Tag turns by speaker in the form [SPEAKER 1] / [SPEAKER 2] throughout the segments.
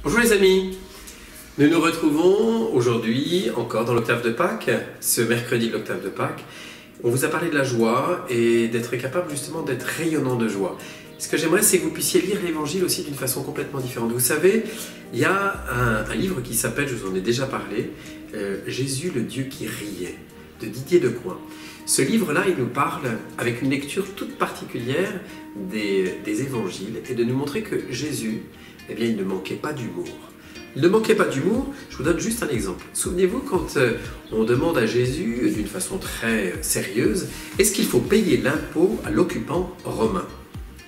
[SPEAKER 1] Bonjour les amis, nous nous retrouvons aujourd'hui encore dans l'octave de Pâques, ce mercredi de l'octave de Pâques. On vous a parlé de la joie et d'être capable justement d'être rayonnant de joie. Ce que j'aimerais, c'est que vous puissiez lire l'évangile aussi d'une façon complètement différente. Vous savez, il y a un livre qui s'appelle, je vous en ai déjà parlé, Jésus le Dieu qui riait, de Didier Decoing. Ce livre-là, il nous parle avec une lecture toute particulière des évangiles et de nous montrer que Jésus, eh bien, il ne manquait pas d'humour. Il ne manquait pas d'humour, je vous donne juste un exemple. Souvenez-vous quand on demande à Jésus, d'une façon très sérieuse, est-ce qu'il faut payer l'impôt à l'occupant romain?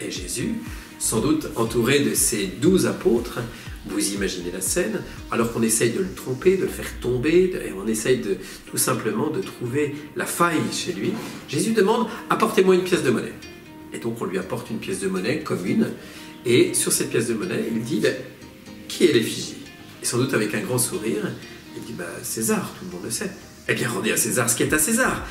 [SPEAKER 1] Et Jésus, sans doute entouré de ses 12 apôtres, vous imaginez la scène, alors qu'on essaye de le tromper, de le faire tomber, et on essaye tout simplement de trouver la faille chez lui, Jésus demande « apportez-moi une pièce de monnaie ». Et donc on lui apporte une pièce de monnaie commune, et sur cette pièce de monnaie, il dit « qui est l'effigie ?» Et sans doute avec un grand sourire, il dit « César, tout le monde le sait. » Eh bien rendez à César ce qui est à César.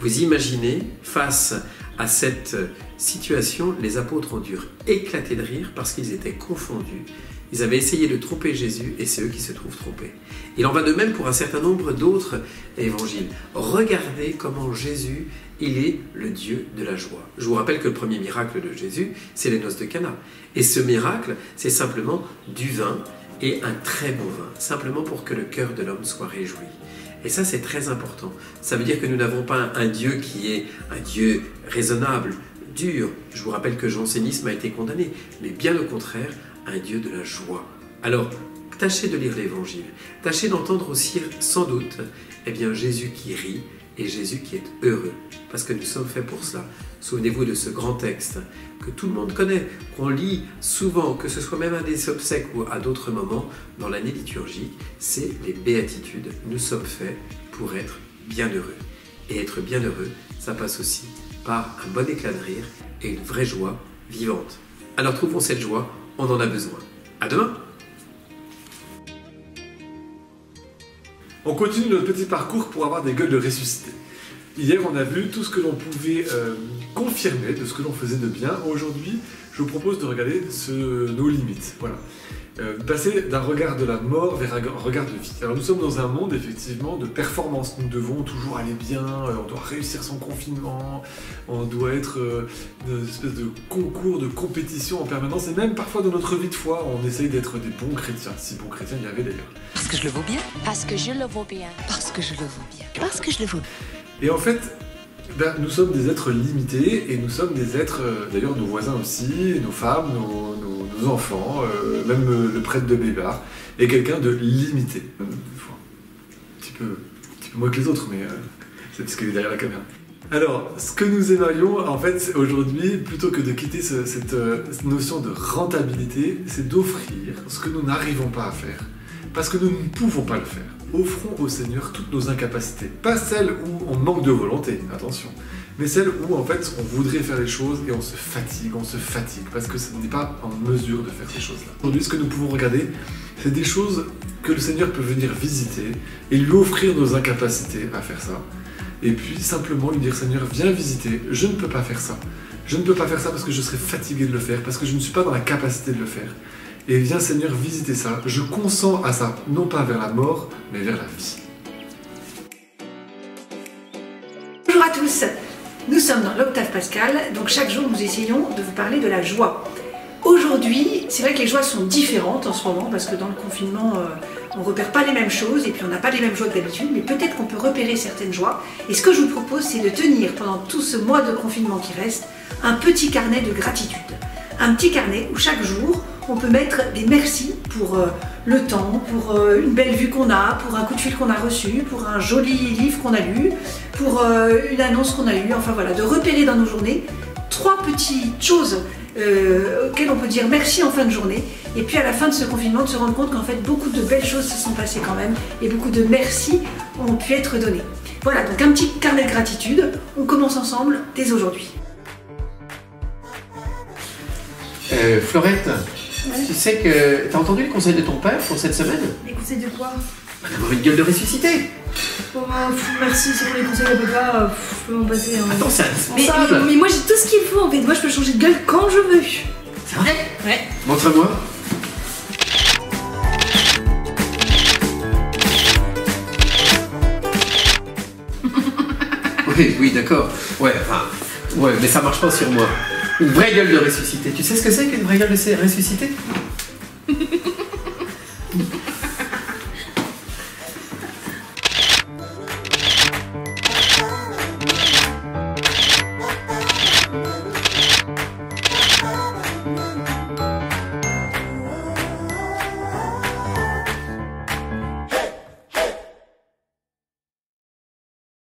[SPEAKER 1] Vous imaginez, face à cette situation, les apôtres ont dû éclater de rire parce qu'ils étaient confondus. Ils avaient essayé de tromper Jésus et c'est eux qui se trouvent trompés. Il en va de même pour un certain nombre d'autres évangiles. Regardez comment Jésus, il est le Dieu de la joie. Je vous rappelle que le premier miracle de Jésus, c'est les noces de Cana. Et ce miracle, c'est simplement du vin et un très bon vin, simplement pour que le cœur de l'homme soit réjoui. Et ça, c'est très important. Ça veut dire que nous n'avons pas un Dieu qui est un Dieu raisonnable, dur. Je vous rappelle que jansénisme a été condamné, mais bien au contraire, un Dieu de la joie. Alors, tâchez de lire l'Évangile. Tâchez d'entendre aussi, sans doute, eh bien, Jésus qui rit et Jésus qui est heureux. Parce que nous sommes faits pour cela. Souvenez-vous de ce grand texte que tout le monde connaît, qu'on lit souvent, que ce soit même à des obsèques ou à d'autres moments dans l'année liturgique, c'est les béatitudes. Nous sommes faits pour être bienheureux. Et être bienheureux, ça passe aussi par un bon éclat de rire et une vraie joie vivante. Alors trouvons cette joie, on en a besoin. À demain!
[SPEAKER 2] On continue notre petit parcours pour avoir des gueules de ressuscité. Hier, on a vu tout ce que l'on pouvait confirmer de ce que l'on faisait de bien. Aujourd'hui, je vous propose de regarder nos limites. Voilà. Passer d'un regard de la mort vers un regard de vie. Alors nous sommes dans un monde effectivement de performance. Nous devons toujours aller bien, on doit réussir son confinement, on doit être une espèce de concours, de compétition en permanence. Et même parfois dans notre vie de foi, on essaye d'être des bons chrétiens. Si bons chrétiens il y avait d'ailleurs.
[SPEAKER 3] Parce que je le vaux bien. Parce que je le vaux bien. Parce que je le vaux bien. Parce que je le vaux bien.
[SPEAKER 2] Et en fait, nous sommes des êtres limités et nous sommes des êtres, d'ailleurs nos voisins aussi, nos femmes, nos enfants, même le prêtre de Bébar, est quelqu'un de limité. Un petit peu moins que les autres, mais c'est parce qu'il est derrière la caméra. Alors, ce que nous aimerions, en fait, aujourd'hui, plutôt que de quitter cette notion de rentabilité, c'est d'offrir ce que nous n'arrivons pas à faire, parce que nous ne pouvons pas le faire. Offrons au Seigneur toutes nos incapacités, pas celles où on manque de volonté, attention, mais celles où en fait on voudrait faire les choses et on se fatigue parce que on n'est pas en mesure de faire ces choses-là. Aujourd'hui, ce que nous pouvons regarder, c'est des choses que le Seigneur peut venir visiter et lui offrir nos incapacités à faire ça. Et puis simplement lui dire, Seigneur, viens visiter, je ne peux pas faire ça. Je ne peux pas faire ça parce que je serais fatigué de le faire, parce que je ne suis pas dans la capacité de le faire. Et viens Seigneur visiter ça, je consens à ça, non pas vers la mort, mais vers la vie.
[SPEAKER 4] Bonjour à tous, nous sommes dans l'octave pascal, donc chaque jour nous essayons de vous parler de la joie. Aujourd'hui, c'est vrai que les joies sont différentes en ce moment, parce que dans le confinement, on ne repère pas les mêmes choses, et puis on n'a pas les mêmes joies que d'habitude, mais peut-être qu'on peut repérer certaines joies. Et ce que je vous propose, c'est de tenir pendant tout ce mois de confinement qui reste, un petit carnet de gratitude. Un petit carnet où chaque jour, on peut mettre des merci pour le temps, pour une belle vue qu'on a, pour un coup de fil qu'on a reçu, pour un joli livre qu'on a lu, pour une annonce qu'on a eue, enfin voilà, de repérer dans nos journées 3 petites choses auxquelles on peut dire merci en fin de journée, et puis à la fin de ce confinement de se rendre compte qu'en fait beaucoup de belles choses se sont passées quand même, et beaucoup de merci ont pu être donnés. Voilà, donc un petit carnet de gratitude, on commence ensemble dès aujourd'hui.
[SPEAKER 1] Florette, ouais. Tu sais que... T'as entendu le conseil de ton père pour cette semaine?
[SPEAKER 5] Les conseils de quoi?
[SPEAKER 1] D'avoir une gueule de ressuscité.
[SPEAKER 5] Oh, merci, c'est pour les conseils de papa, je peux m'en passer. Hein.
[SPEAKER 1] Attends, c'est indispensable.
[SPEAKER 5] Mais moi j'ai tout ce qu'il faut en fait, moi je peux changer de gueule quand je veux.
[SPEAKER 1] C'est vrai?
[SPEAKER 5] Ouais.
[SPEAKER 1] Montre-moi. Oui, d'accord. Ouais, enfin, ouais, mais ça marche pas sur moi. Une vraie gueule de ressuscité. Tu sais ce que c'est qu'une vraie gueule de ressuscité?